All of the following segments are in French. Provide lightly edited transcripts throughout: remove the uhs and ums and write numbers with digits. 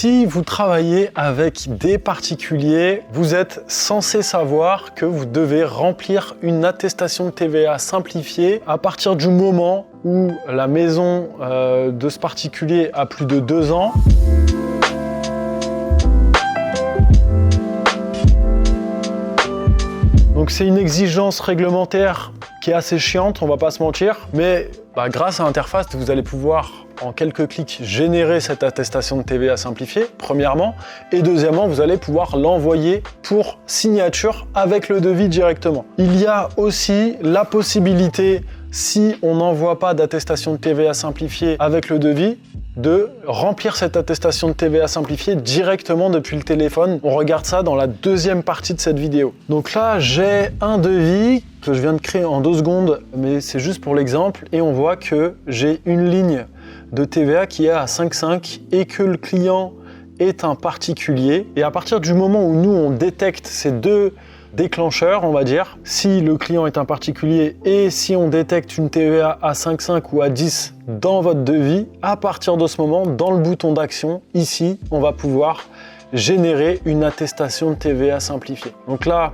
Si vous travaillez avec des particuliers, vous êtes censé savoir que vous devez remplir une attestation de TVA simplifiée à partir du moment où la maison de ce particulier a plus de 2 ans. Donc c'est une exigence réglementaire qui est assez chiante, on va pas se mentir, mais grâce à Interfast, vous allez pouvoir en quelques clics générer cette attestation de TVA simplifiée, premièrement, et deuxièmement, vous allez pouvoir l'envoyer pour signature avec le devis directement. Il y a aussi la possibilité, si on n'envoie pas d'attestation de TVA simplifiée avec le devis, de remplir cette attestation de TVA simplifiée directement depuis le téléphone. On regarde ça dans la deuxième partie de cette vidéo. Donc là, j'ai un devis que je viens de créer en 2 secondes, mais c'est juste pour l'exemple, et on voit que j'ai une ligne de TVA qui est à 5,5 et que le client est un particulier. Et à partir du moment où nous, on détecte ces 2 déclencheurs, on va dire, si le client est un particulier et si on détecte une TVA à 5,5 ou à 10 dans votre devis, à partir de ce moment, dans le bouton d'action, ici, on va pouvoir générer une attestation de TVA simplifiée. Donc là,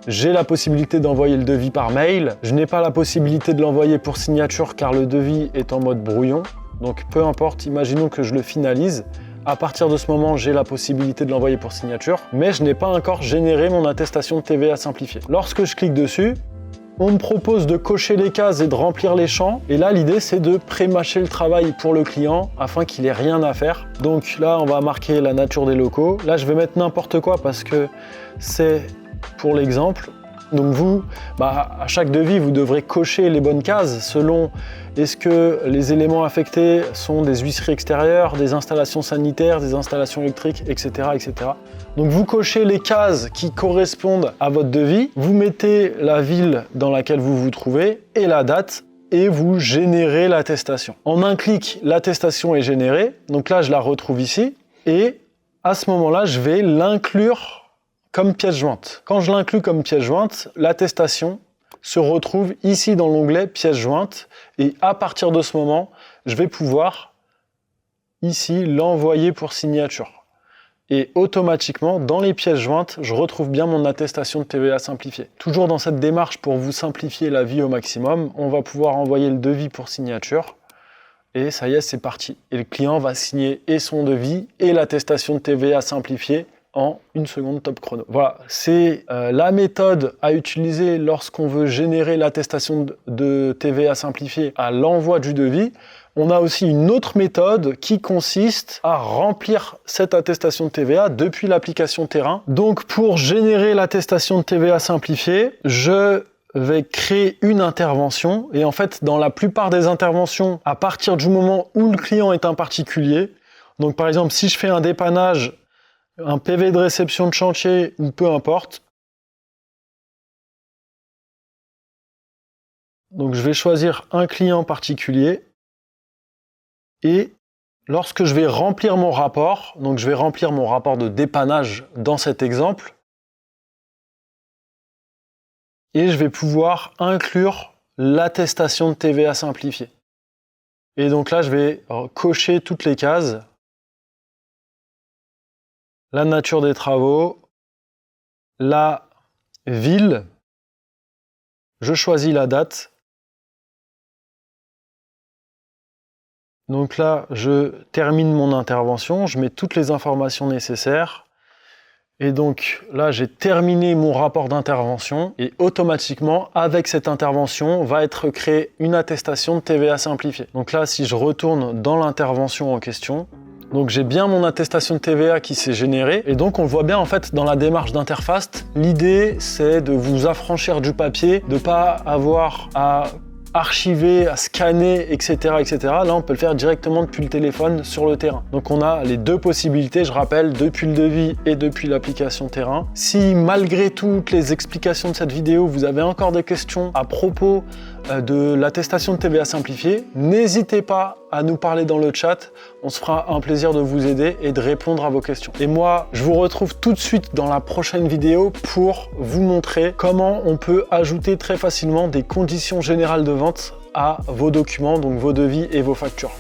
j'ai la possibilité d'envoyer le devis par mail. Je n'ai pas la possibilité de l'envoyer pour signature car le devis est en mode brouillon. Donc peu importe, imaginons que je le finalise. À partir de ce moment, j'ai la possibilité de l'envoyer pour signature, mais je n'ai pas encore généré mon attestation de TVA simplifiée. Lorsque je clique dessus, on me propose de cocher les cases et de remplir les champs. Et là, l'idée, c'est de pré-mâcher le travail pour le client afin qu'il ait rien à faire. Donc là, on va marquer la nature des locaux. Là, je vais mettre n'importe quoi parce que c'est pour l'exemple. Donc vous, à chaque devis, vous devrez cocher les bonnes cases selon est-ce que les éléments affectés sont des huisseries extérieures, des installations sanitaires, des installations électriques, etc., etc. Donc vous cochez les cases qui correspondent à votre devis, vous mettez la ville dans laquelle vous vous trouvez et la date et vous générez l'attestation. En un clic, l'attestation est générée. Donc là, je la retrouve ici et à ce moment-là, je vais l'inclure comme pièce jointe. Quand je l'inclus comme pièce jointe, l'attestation se retrouve ici dans l'onglet pièce jointe et à partir de ce moment, je vais pouvoir ici l'envoyer pour signature. Et automatiquement, dans les pièces jointes, je retrouve bien mon attestation de TVA simplifiée. Toujours dans cette démarche pour vous simplifier la vie au maximum, on va pouvoir envoyer le devis pour signature. Et ça y est, c'est parti. Et le client va signer et son devis et l'attestation de TVA simplifiée en 1 seconde top chrono. Voilà, c'est la méthode à utiliser lorsqu'on veut générer l'attestation de TVA simplifiée à l'envoi du devis. On a aussi une autre méthode qui consiste à remplir cette attestation de TVA depuis l'application Terrain. Donc pour générer l'attestation de TVA simplifiée, je vais créer une intervention et en fait dans la plupart des interventions, à partir du moment où le client est un particulier, donc par exemple si je fais un dépannage, un PV de réception de chantier ou peu importe. Donc je vais choisir un client particulier et lorsque je vais remplir mon rapport, donc je vais remplir mon rapport de dépannage dans cet exemple et je vais pouvoir inclure l'attestation de TVA simplifiée. Et donc là, je vais cocher toutes les cases. La nature des travaux, la ville, je choisis la date. Donc là, je termine mon intervention, je mets toutes les informations nécessaires. Et donc là, j'ai terminé mon rapport d'intervention et automatiquement, avec cette intervention, va être créée une attestation de TVA simplifiée. Donc là, si je retourne dans l'intervention en question, donc j'ai bien mon attestation de TVA qui s'est générée et donc on le voit bien en fait dans la démarche d'Interfast. L'idée c'est de vous affranchir du papier, de ne pas avoir à archiver, à scanner, etc., etc. Là, on peut le faire directement depuis le téléphone sur le terrain. Donc, on a les 2 possibilités, je rappelle, depuis le devis et depuis l'application Terrain. Si malgré toutes les explications de cette vidéo, vous avez encore des questions à propos de l'attestation de TVA simplifiée, n'hésitez pas à nous parler dans le chat. On se fera un plaisir de vous aider et de répondre à vos questions. Et moi, je vous retrouve tout de suite dans la prochaine vidéo pour vous montrer comment on peut ajouter très facilement des conditions générales de vente à vos documents, donc vos devis et vos factures.